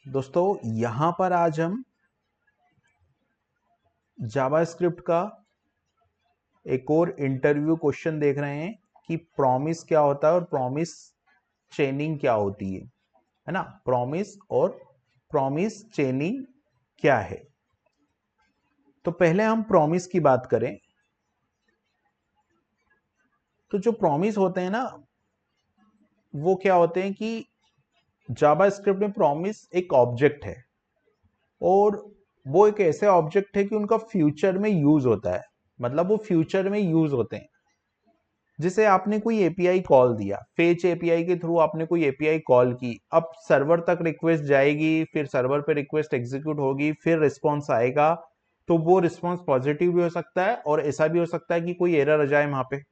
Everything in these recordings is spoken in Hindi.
दोस्तों यहां पर आज हम जावास्क्रिप्ट का एक और इंटरव्यू क्वेश्चन देख रहे हैं कि प्रॉमिस क्या होता है और प्रॉमिस चेनिंग क्या होती है ना। प्रॉमिस और प्रॉमिस चेनिंग क्या है। तो पहले हम प्रॉमिस की बात करें तो जो प्रॉमिस होते हैं ना वो क्या होते हैं कि जावास्क्रिप्ट में प्रॉमिस एक ऑब्जेक्ट है और वो एक ऐसे ऑब्जेक्ट है कि उनका फ्यूचर में यूज होता है, मतलब वो फ्यूचर में यूज होते हैं। जिसे आपने कोई एपीआई कॉल दिया, फेच एपीआई के थ्रू आपने कोई एपीआई कॉल की, अब सर्वर तक रिक्वेस्ट जाएगी, फिर सर्वर पे रिक्वेस्ट एग्जीक्यूट होगी, फिर रिस्पॉन्स आएगा। तो वो रिस्पॉन्स पॉजिटिव भी हो सकता है और ऐसा भी हो सकता है कि कोई एरर आ जाए वहां पे।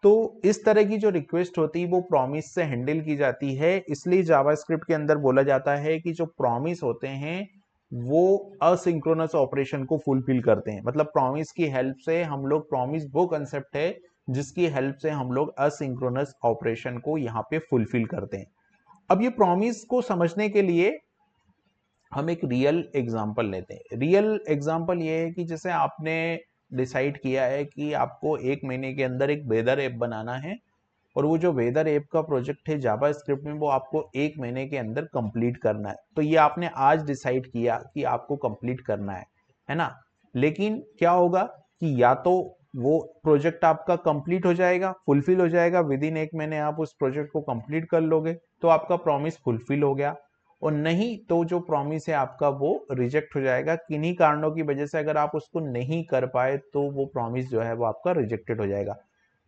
तो इस तरह की जो रिक्वेस्ट होती है वो प्रॉमिस से हैंडल की जाती है। इसलिए जावास्क्रिप्ट के अंदर बोला जाता है कि जो प्रॉमिस होते हैं वो असिंक्रोनस ऑपरेशन को फुलफिल करते हैं। मतलब प्रॉमिस की हेल्प से हम लोग, प्रॉमिस वो कंसेप्ट है जिसकी हेल्प से हम लोग असिंक्रोनस ऑपरेशन को यहाँ पे फुलफिल करते हैं। अब ये प्रॉमिस को समझने के लिए हम एक रियल एग्जांपल लेते हैं। रियल एग्जांपल ये है कि जैसे आपने डिसाइड किया है कि आपको एक महीने के अंदर एक वेदर ऐप बनाना है और वो जो वेदर ऐप का प्रोजेक्ट है जावास्क्रिप्ट में वो आपको एक महीने के अंदर कंप्लीट करना है। तो ये आपने आज डिसाइड किया कि आपको कंप्लीट करना है ना। लेकिन क्या होगा कि या तो वो प्रोजेक्ट आपका कंप्लीट हो जाएगा, फुलफिल हो जाएगा, विद इन एक महीने आप उस प्रोजेक्ट को कंप्लीट कर लोगे तो आपका प्रॉमिस फुलफिल हो गया, और नहीं तो जो प्रॉमिस है आपका वो रिजेक्ट हो जाएगा। किन्हीं कारणों की वजह से अगर आप उसको नहीं कर पाए तो वो प्रॉमिस जो है वो आपका रिजेक्टेड हो जाएगा।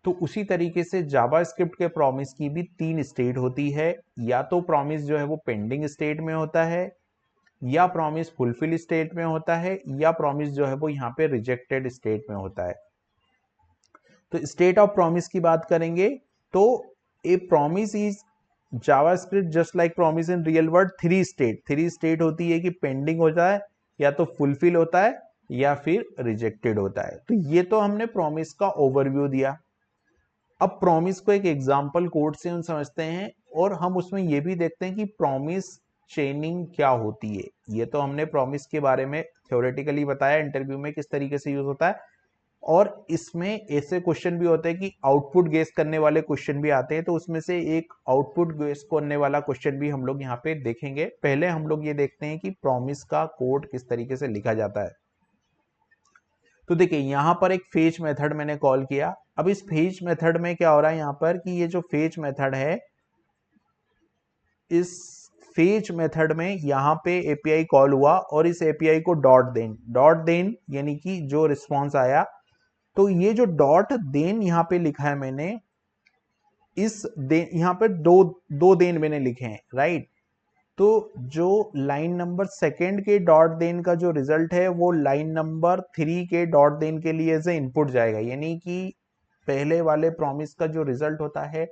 तो उसी तरीके से जावास्क्रिप्ट के प्रॉमिस की भी तीन स्टेट होती है। या तो प्रॉमिस जो है वो पेंडिंग स्टेट में होता है, या प्रॉमिस फुलफिल स्टेट में होता है, या प्रॉमिस जो है वो यहाँ पे रिजेक्टेड स्टेट में होता है। तो स्टेट ऑफ प्रॉमिस की बात करेंगे तो ए promise is JavaScript just like promise in real world. Three state होती है कि पेंडिंग होता है, या तो फुलफिल होता है, या फिर रिजेक्टेड होता है। तो ये तो हमने प्रॉमिस का ओवरव्यू दिया। अब प्रॉमिस को एक एग्जांपल कोड से हम समझते हैं और हम उसमें ये भी देखते हैं कि प्रॉमिस चेनिंग क्या होती है। ये तो हमने प्रॉमिस के बारे में थ्योरेटिकली बताया, इंटरव्यू में किस तरीके से यूज होता है। और इसमें ऐसे क्वेश्चन भी होते हैं कि आउटपुट गेस करने वाले क्वेश्चन भी आते हैं। तो उसमें से एक आउटपुट गेस करने वाला क्वेश्चन भी हम लोग यहाँ पे देखेंगे। पहले हम लोग ये देखते हैं कि प्रॉमिस का कोड किस तरीके से लिखा जाता है। तो देखिए यहां पर एक फेच मेथड मैंने कॉल किया। अब इस फेच मेथड में क्या हो रहा है यहाँ पर कि ये जो फेच मेथड है, इस फेच मेथड में यहाँ पे एपीआई कॉल हुआ और इस एपीआई को डॉट देन यानी कि जो रिस्पॉन्स आया, तो ये जो डॉट देन यहाँ पे लिखा है मैंने, इस देन यहाँ पे दो दो देन मैंने लिखे हैं, राइट। तो जो लाइन नंबर सेकेंड के डॉट देन का जो रिजल्ट है वो लाइन नंबर 3 के डॉट देन के लिए एज ए इनपुट जाएगा। यानी कि पहले वाले प्रॉमिस का जो रिजल्ट होता है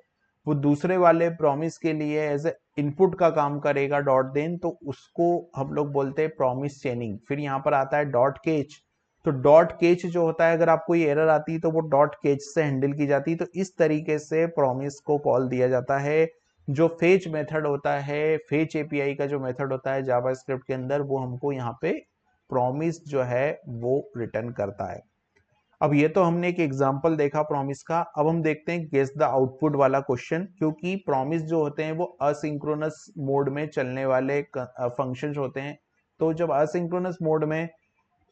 वो दूसरे वाले प्रॉमिस के लिए एज ए इनपुट का काम करेगा डॉट देन। तो उसको हम लोग बोलते हैं प्रॉमिस चेनिंग। फिर यहाँ पर आता है डॉट केच। तो डॉट केच जो होता है, अगर आपको ये एरर आती है तो वो डॉट केच से हैंडल की जाती है। तो इस तरीके से प्रॉमिस को कॉल दिया जाता है। जो फेच मेथड होता है, फेच एपीआई का जो मेथड होता है जावास्क्रिप्ट के अंदर, वो हमको यहाँ पे प्रॉमिस जो है वो रिटर्न करता है। अब ये तो हमने एक एग्जांपल देखा प्रॉमिस का। अब हम देखते हैं गेस द आउटपुट वाला क्वेश्चन, क्योंकि प्रॉमिस जो होते हैं वो असिंक्रोनस मोड में चलने वाले फंक्शंस होते हैं। तो जब असिंक्रोनस मोड में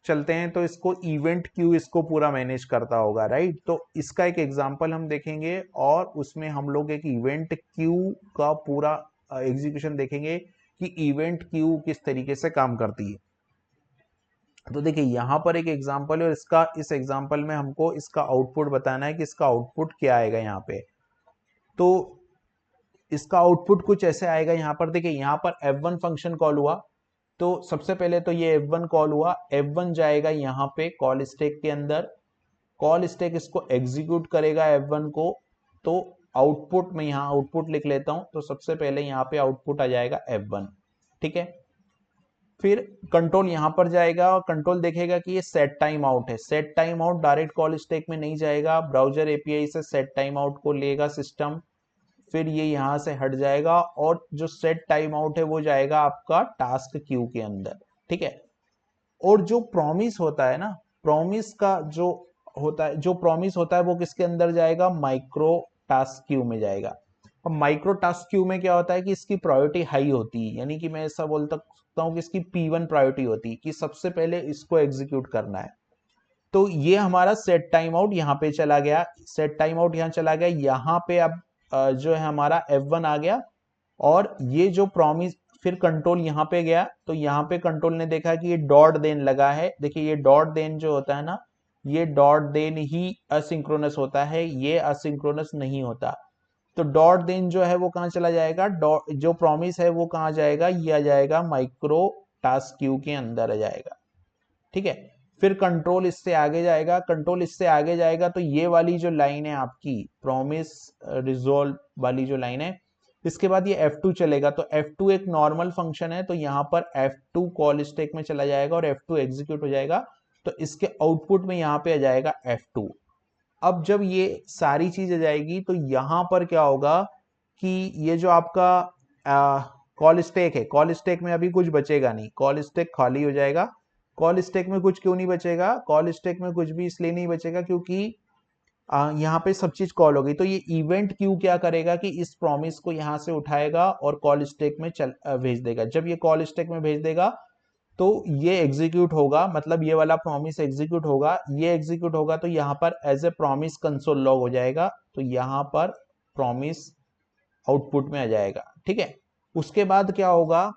चलते हैं तो इसको इवेंट क्यू इसको पूरा मैनेज करता होगा, राइट। तो इसका एक एग्जांपल हम देखेंगे और उसमें हम लोग एक इवेंट क्यू का पूरा एग्जीक्यूशन देखेंगे कि इवेंट क्यू किस तरीके से काम करती है। तो देखिए यहाँ पर एक एग्जांपल है और इस एग्जांपल में हमको इसका आउटपुट बताना है कि इसका आउटपुट क्या आएगा यहाँ पे। तो इसका आउटपुट कुछ ऐसे आएगा। यहाँ पर देखिए, यहाँ पर F1 फंक्शन कॉल हुआ। तो सबसे पहले तो ये F1 कॉल हुआ, F1 जाएगा यहाँ पे कॉल स्टैक के अंदर, कॉल स्टैक इसको एग्जीक्यूट करेगा F1 को। तो आउटपुट में यहाँ आउटपुट लिख लेता हूं। तो सबसे पहले यहाँ पे आउटपुट आ जाएगा F1, ठीक है। फिर कंट्रोल यहाँ पर जाएगा और कंट्रोल देखेगा कि ये सेट टाइम आउट है। Set time out direct call stack में नहीं जाएगा, ब्राउजर एपीआई से सेट टाइम आउट को लेगा सिस्टम। फिर ये यहां से हट जाएगा और जो सेट टाइम आउट है वो जाएगा आपका टास्क क्यू के अंदर, ठीक है। और जो प्रॉमिस होता है ना, प्रॉमिस का जो होता है, जो प्रॉमिस होता है वो किसके अंदर जाएगा, माइक्रो टास्क क्यू में जाएगा। अब माइक्रो टास्क क्यू में क्या होता है कि इसकी प्रायोरिटी हाई होती है, यानी कि मैं ऐसा बोल सकता हूँ कि इसकी P1 प्रायोरिटी होती है कि सबसे पहले इसको एग्जीक्यूट करना है। तो ये हमारा सेट टाइम आउट यहाँ पे चला गया, सेट टाइम आउट यहाँ चला गया, यहाँ पे अब जो है हमारा F1 आ गया, और ये जो प्रॉमिस, फिर कंट्रोल यहाँ पे गया, तो यहाँ पे कंट्रोल ने देखा कि ये डॉट देन लगा है। देखिए ये डॉट देन जो होता है ना, ये डॉट देन ही असिंक्रोनस होता है, ये असिंक्रोनस नहीं होता। तो डॉट देन जो है वो कहाँ चला जाएगा, डॉट जो प्रॉमिस है वो कहाँ जाएगा, ये आ जाएगा माइक्रो टास्क क्यू के अंदर आ जाएगा, ठीक है। फिर कंट्रोल इससे आगे जाएगा, कंट्रोल इससे आगे जाएगा, तो ये वाली जो लाइन है आपकी प्रॉमिस रिजोल्व वाली जो लाइन है, इसके बाद ये F2 चलेगा। तो F2 एक नॉर्मल फंक्शन है, तो यहाँ पर F2 कॉल स्टैक में चला जाएगा और F2 एग्जीक्यूट हो जाएगा, तो इसके आउटपुट में यहाँ पे आ जाएगा F2। अब जब ये सारी चीज आ जाएगी तो यहाँ पर क्या होगा कि ये जो आपका कॉल स्टैक है, कॉल स्टैक में अभी कुछ बचेगा नहीं, कॉल स्टैक खाली हो जाएगा। कॉल स्टैक में कुछ क्यों नहीं बचेगा, कॉल स्टैक में कुछ भी इसलिए नहीं बचेगा क्योंकि यहाँ पे सब चीज कॉल हो गई। तो ये इवेंट क्यू क्या करेगा कि इस प्रॉमिस को यहाँ से उठाएगा और कॉल स्टैक में भेज देगा। जब ये कॉल स्टैक में भेज देगा तो ये एग्जीक्यूट होगा, मतलब ये वाला प्रॉमिस एग्जीक्यूट होगा, ये एग्जीक्यूट होगा तो यहाँ पर as a promise console log हो जाएगा, तो यहाँ पर प्रॉमिस आउटपुट में आ जाएगा, ठीक है। उसके बाद क्या होगा,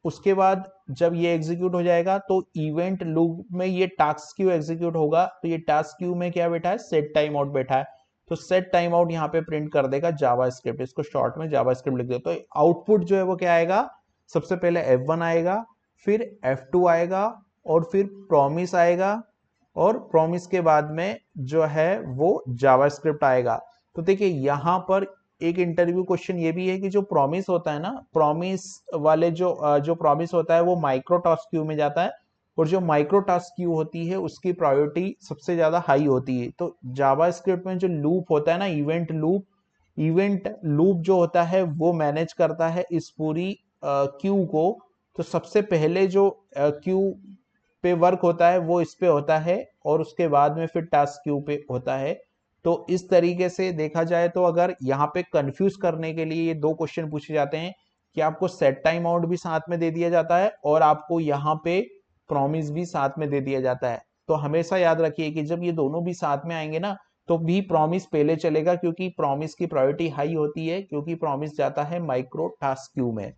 उसके बाद जब ये एग्जीक्यूट हो जाएगा तो इवेंट लूप में ये टास्क क्यू एग्जीक्यूट होगा। तो ये टास्क क्यू में क्या बैठा है, सेट टाइम आउट बैठा है, तो सेट टाइम आउट यहाँ पे प्रिंट कर देगा जावास्क्रिप्ट, इसको शॉर्ट में जावास्क्रिप्ट लिख दो। तो आउटपुट जो है वो क्या आएगा, सबसे पहले F1 आएगा, फिर F2 आएगा, और फिर प्रॉमिस आएगा, और प्रॉमिस के बाद में जो है वो जावास्क्रिप्ट आएगा। तो देखिए यहाँ पर एक इंटरव्यू क्वेश्चन ये भी है कि जो प्रॉमिस होता है ना, प्रॉमिस वाले जो प्रॉमिस होता है वो माइक्रो टास्क क्यू में जाता है, और जो माइक्रो टास्क क्यू होती है उसकी प्रायोरिटी सबसे ज्यादा हाई होती है। तो जावास्क्रिप्ट में जो लूप होता है ना, इवेंट लूप जो होता है वो मैनेज करता है इस पूरी क्यू को। तो सबसे पहले जो क्यू पे वर्क होता है वो इस पे होता है, और उसके बाद में फिर टास्क क्यू पे होता है। तो इस तरीके से देखा जाए तो अगर यहाँ पे कंफ्यूज करने के लिए ये दो क्वेश्चन पूछे जाते हैं कि आपको सेट टाइम आउट भी साथ में दे दिया जाता है और आपको यहाँ पे प्रॉमिस भी साथ में दे दिया जाता है। तो हमेशा याद रखिए कि जब ये दोनों भी साथ में आएंगे ना, तो भी प्रॉमिस पहले चलेगा, क्योंकि प्रॉमिस की प्रायोरिटी हाई होती है, क्योंकि प्रॉमिस जाता है माइक्रो टास्क क्यू में।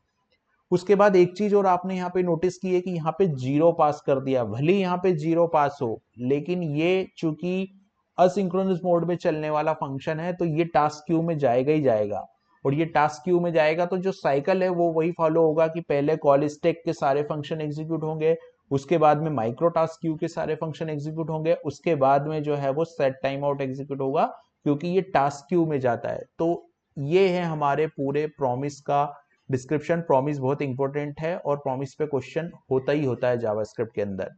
उसके बाद एक चीज और आपने यहाँ पे नोटिस की है कि यहाँ पे 0 पास कर दिया, भले यहाँ पे 0 पास हो, लेकिन ये चूंकि असिंक्रोनस मोड में चलने वाला फंक्शन है तो ये टास्क क्यू में जाएगा ही जाएगा। और ये टास्क क्यू में जाएगा तो जो साइकिल है वो वही फॉलो होगा कि पहले कॉल स्टैक के सारे फंक्शन एग्जीक्यूट होंगे, उसके बाद में माइक्रो टास्क क्यू के सारे फंक्शन एग्जीक्यूट होंगे, उसके बाद में जो है वो सेट टाइम आउट एग्जीक्यूट होगा, क्योंकि ये टास्क क्यू में जाता है। तो ये है हमारे पूरे प्रॉमिस का डिस्क्रिप्शन। प्रॉमिस बहुत इंपॉर्टेंट है और प्रॉमिस पे क्वेश्चन होता ही होता है जावास्क्रिप्ट के अंदर।